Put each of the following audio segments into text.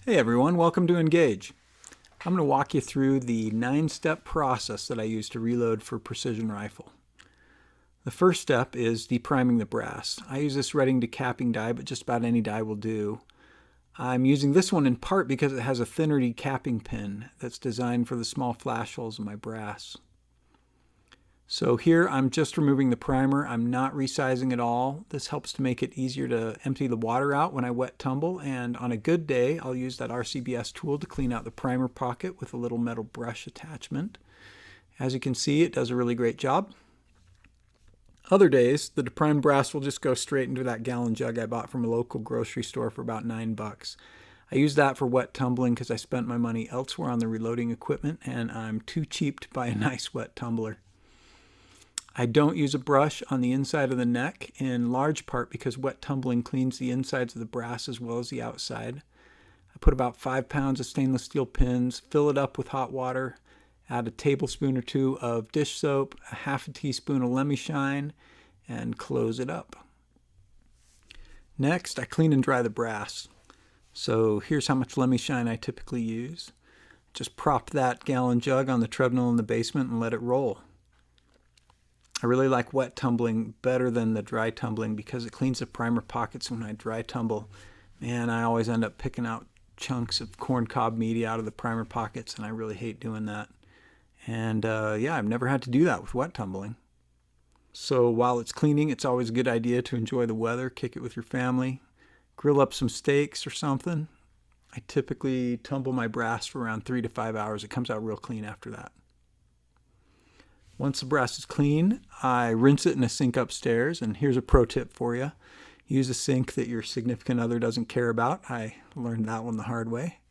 Hey everyone, welcome to Engage. I'm going to walk you through the 9-step process that I use to reload for precision rifle. The first step is depriming the brass. I use this redding to capping die, but just about any die will do. I'm using this one in part because it has a thinner decapping pin that's designed for the small flash holes in my brass. So here I'm just removing the primer. I'm not resizing at all. This helps to make it easier to empty the water out when I wet tumble, and on a good day I'll use that RCBS tool to clean out the primer pocket with a little metal brush attachment. As you can see, it does a really great job. Other days, the deprimed brass will just go straight into that gallon jug I bought from a local grocery store for about $9. I use that for wet tumbling because I spent my money elsewhere on the reloading equipment and I'm too cheap to buy a nice wet tumbler. I don't use a brush on the inside of the neck, in large part because wet tumbling cleans the insides of the brass as well as the outside. I put about 5 pounds of stainless steel pins, fill it up with hot water, add a tablespoon or two of dish soap, a half a teaspoon of Lemmy Shine, and close it up. Next, I clean and dry the brass. So here's how much Lemmy Shine I typically use. Just prop that gallon jug on the treadmill in the basement and let it roll. I really like wet tumbling better than the dry tumbling because it cleans the primer pockets. When I dry tumble, man, I always end up picking out chunks of corn cob meaty out of the primer pockets, and I really hate doing that. And yeah, I've never had to do that with wet tumbling. So while it's cleaning, it's always a good idea to enjoy the weather, kick it with your family, grill up some steaks or something. I typically tumble my brass for around 3 to 5 hours. It comes out real clean after that. Once the brass is clean, I rinse it in a sink upstairs, and here's a pro tip for you. Use a sink that your significant other doesn't care about. I learned that one the hard way.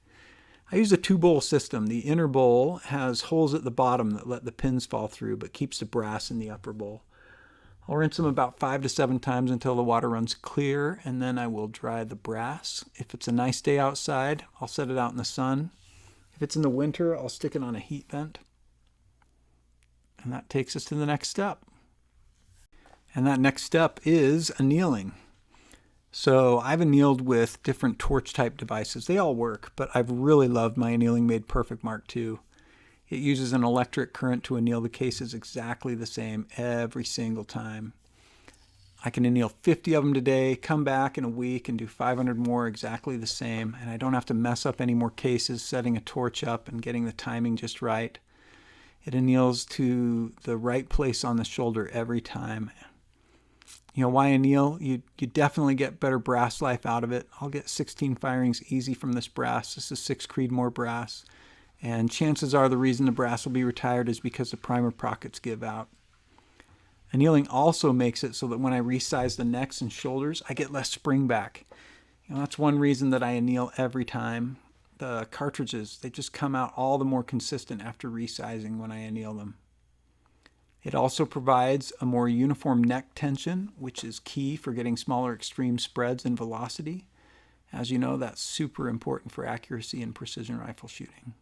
I use a 2-bowl system. The inner bowl has holes at the bottom that let the pins fall through, but keeps the brass in the upper bowl. I'll rinse them about 5 to 7 times until the water runs clear, and then I will dry the brass. If it's a nice day outside, I'll set it out in the sun. If it's in the winter, I'll stick it on a heat vent. And that takes us to the next step. And that next step is annealing. So I've annealed with different torch type devices. They all work, but I've really loved my Annealing Made Perfect Mark II. It uses an electric current to anneal the cases exactly the same every single time. I can anneal 50 of them today, come back in a week and do 500 more exactly the same, and I don't have to mess up any more cases setting a torch up and getting the timing just right. It anneals to the right place on the shoulder every time. You know, why anneal? You definitely get better brass life out of it. I'll get 16 firings easy from this brass. This is 6 Creedmoor brass. And chances are the reason the brass will be retired is because the primer pockets give out. Annealing also makes it so that when I resize the necks and shoulders, I get less spring back. You know, that's one reason that I anneal every time. The cartridges, they just come out all the more consistent after resizing when I anneal them. It also provides a more uniform neck tension, which is key for getting smaller extreme spreads in velocity. As you know, that's super important for accuracy in precision rifle shooting.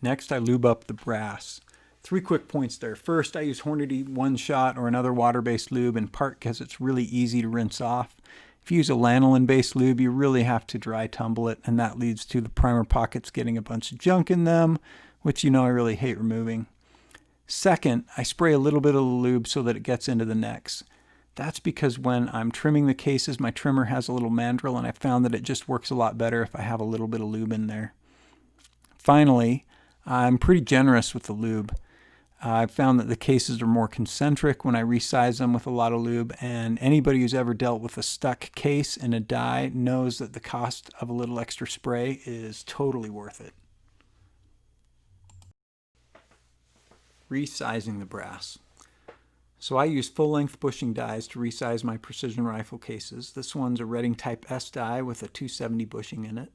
Next, I lube up the brass. 3 quick points there. First, I use Hornady One Shot or another water-based lube, in part because it's really easy to rinse off. If you use a lanolin-based lube, you really have to dry tumble it, and that leads to the primer pockets getting a bunch of junk in them, which you know I really hate removing. Second, I spray a little bit of the lube so that it gets into the necks. That's because when I'm trimming the cases, my trimmer has a little mandrel, and I found that it just works a lot better if I have a little bit of lube in there. Finally, I'm pretty generous with the lube. I've found that the cases are more concentric when I resize them with a lot of lube, and anybody who's ever dealt with a stuck case in a die knows that the cost of a little extra spray is totally worth it. Resizing the brass. So I use full-length bushing dies to resize my precision rifle cases. This one's a Redding Type S die with a 270 bushing in it.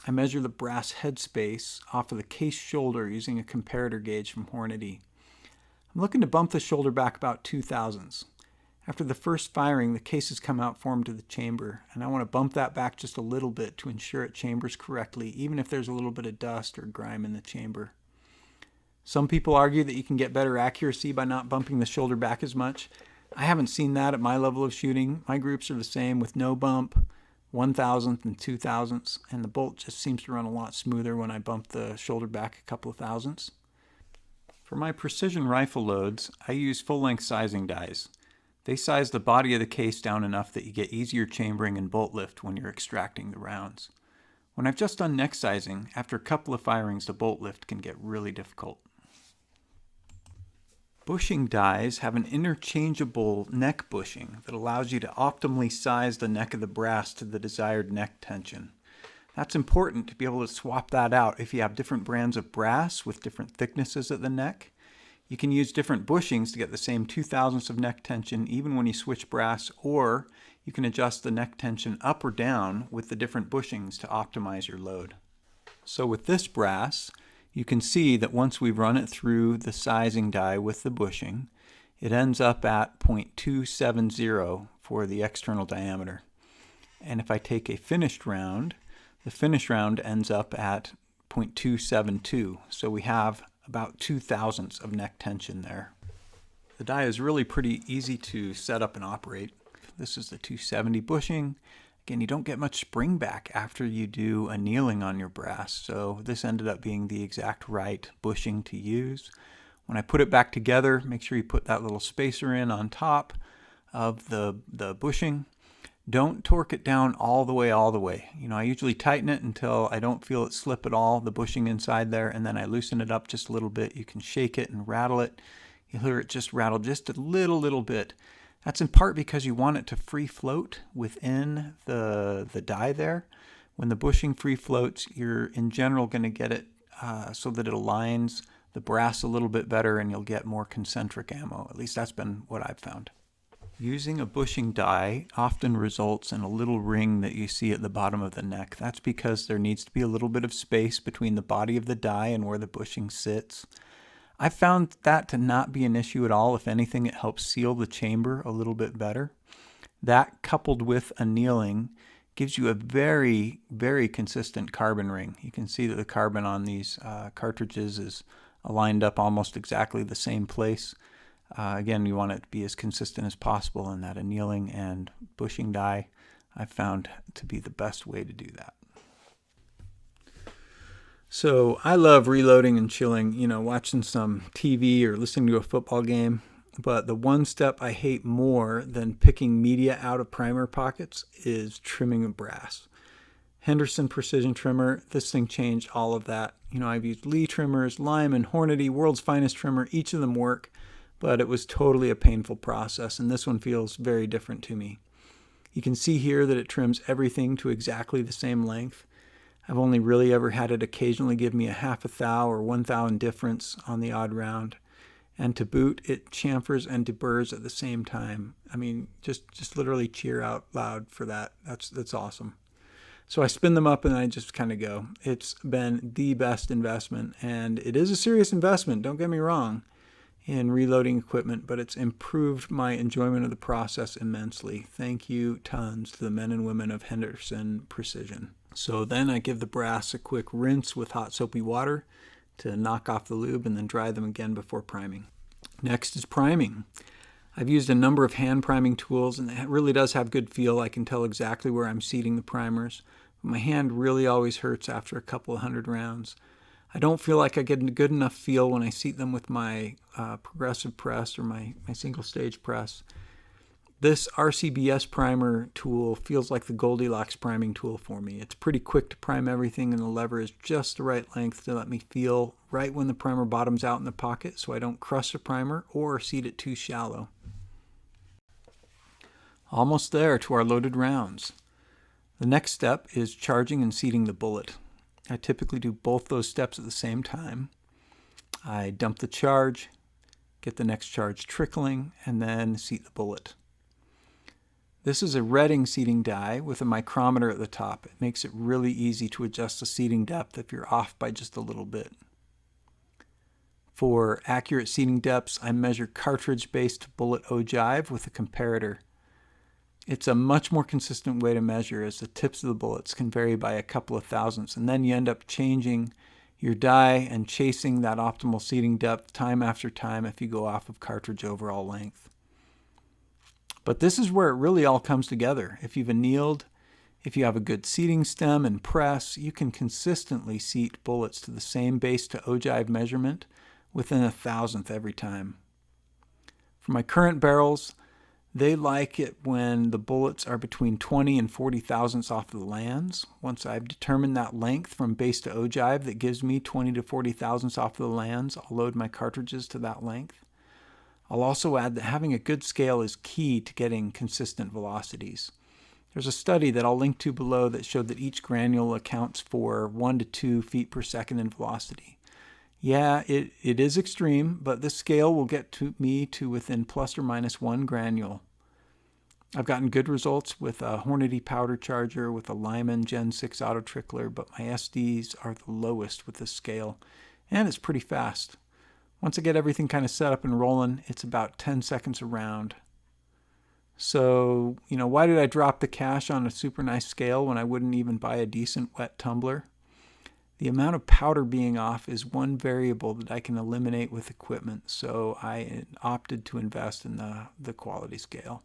I measure the brass head space off of the case shoulder using a comparator gauge from Hornady. I'm looking to bump the shoulder back about 2 thousandths. After the first firing, the cases come out formed to the chamber, and I want to bump that back just a little bit to ensure it chambers correctly, even if there's a little bit of dust or grime in the chamber. Some people argue that you can get better accuracy by not bumping the shoulder back as much. I haven't seen that at my level of shooting. My groups are the same with no bump, 1,000th and 2,000ths, and the bolt just seems to run a lot smoother when I bump the shoulder back a couple of thousandths. For my precision rifle loads, I use full-length sizing dies. They size the body of the case down enough that you get easier chambering and bolt lift when you're extracting the rounds. When I've just done neck sizing, after a couple of firings the bolt lift can get really difficult. Bushing dies have an interchangeable neck bushing that allows you to optimally size the neck of the brass to the desired neck tension. That's important to be able to swap that out if you have different brands of brass with different thicknesses at the neck. You can use different bushings to get the same 2,000ths of neck tension even when you switch brass, or you can adjust the neck tension up or down with the different bushings to optimize your load. So with this brass, you can see that once we run it through the sizing die with the bushing, it ends up at 0.270 for the external diameter. And if I take a finished round, the finished round ends up at 0.272. So we have about 2,000ths of neck tension there. The die is really pretty easy to set up and operate. This is the 270 bushing. Again, you don't get much spring back after you do annealing on your brass, so this ended up being the exact right bushing to use. When I put it back together, make sure you put that little spacer in on top of the bushing. Don't torque it down all the way. I usually tighten it until I don't feel it slip at all, the bushing inside there, and then I loosen it up just a little bit. You can shake it and rattle it. You'll hear it just rattle just a little bit. That's in part because you want it to free float within the die there. When the bushing free floats, you're in general going to get it so that it aligns the brass a little bit better and you'll get more concentric ammo. At least that's been what I've found. Using a bushing die often results in a little ring that you see at the bottom of the neck. That's because there needs to be a little bit of space between the body of the die and where the bushing sits. I found that to not be an issue at all. If anything, it helps seal the chamber a little bit better. That, coupled with annealing, gives you a very, very consistent carbon ring. You can see that the carbon on these cartridges is aligned up almost exactly the same place. Again, you want it to be as consistent as possible, and that annealing and bushing die I've found to be the best way to do that. So I love reloading and chilling, watching some TV or listening to a football game. But the one step I hate more than picking media out of primer pockets is trimming a brass. Henderson Precision Trimmer, this thing changed all of that. I've used Lee trimmers, Lyman, Hornady, World's Finest Trimmer, each of them work. But it was totally a painful process, and this one feels very different to me. You can see here that it trims everything to exactly the same length. I've only really ever had it occasionally give me a half a thou or 1 thou difference on the odd round. And to boot, it chamfers and deburrs at the same time. I mean, just literally cheer out loud for that. That's awesome. So I spin them up and I just kind of go. It's been the best investment, and it is a serious investment, don't get me wrong, in reloading equipment, but it's improved my enjoyment of the process immensely. Thank you tons to the men and women of Henderson Precision. So then I give the brass a quick rinse with hot soapy water to knock off the lube and then dry them again before priming. Next is priming. I've used a number of hand priming tools, and it really does have good feel. I can tell exactly where I'm seating the primers. But my hand really always hurts after a couple of 100 rounds. I don't feel like I get a good enough feel when I seat them with my progressive press or my single stage press. This RCBS primer tool feels like the Goldilocks priming tool for me. It's pretty quick to prime everything, and the lever is just the right length to let me feel right when the primer bottoms out in the pocket so I don't crush the primer or seat it too shallow. Almost there to our loaded rounds. The next step is charging and seating the bullet. I typically do both those steps at the same time. I dump the charge, get the next charge trickling, and then seat the bullet. This is a Redding seating die with a micrometer at the top. It makes it really easy to adjust the seating depth if you're off by just a little bit. For accurate seating depths, I measure cartridge-based bullet ogive with a comparator. It's a much more consistent way to measure, as the tips of the bullets can vary by a couple of thousandths, and then you end up changing your die and chasing that optimal seating depth time after time if you go off of cartridge overall length. But this is where it really all comes together. If you've annealed, If you have a good seating stem and press, you can consistently seat bullets to the same base to ogive measurement within 1/1000th every time. For my current barrels, they like it when the bullets are between 20 and 40 thousandths off the lands. Once I've determined that length from base to ogive that gives me 20 to 40 thousandths off the lands, I'll load my cartridges to that length. I'll also add that having a good scale is key to getting consistent velocities. There's a study that I'll link to below that showed that each granule accounts for 1 to 2 feet per second in velocity. Yeah, it is extreme, but this scale will get me to within plus or minus 1 granule. I've gotten good results with a Hornady powder charger, with a Lyman Gen 6 auto trickler, but my SDs are the lowest with this scale, and it's pretty fast. Once I get everything kind of set up and rolling, it's about 10 seconds a round. So, why did I drop the cash on a super nice scale when I wouldn't even buy a decent wet tumbler? The amount of powder being off is one variable that I can eliminate with equipment, so I opted to invest in the quality scale.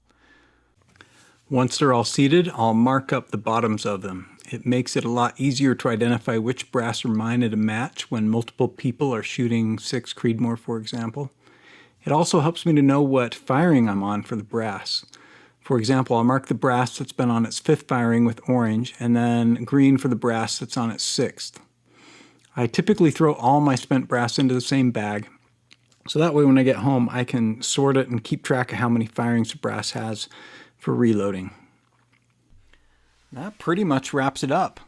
Once they're all seated, I'll mark up the bottoms of them. It makes it a lot easier to identify which brass are mine at a match when multiple people are shooting 6 Creedmoor, for example. It also helps me to know what firing I'm on for the brass. For example, I'll mark the brass that's been on its 5th firing with orange, and then green for the brass that's on its 6th. I typically throw all my spent brass into the same bag, so that way when I get home I can sort it and keep track of how many firings the brass has for reloading. That pretty much wraps it up.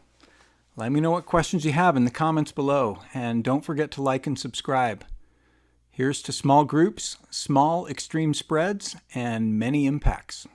Let me know what questions you have in the comments below, and don't forget to like and subscribe. Here's to small groups, small extreme spreads, and many impacts.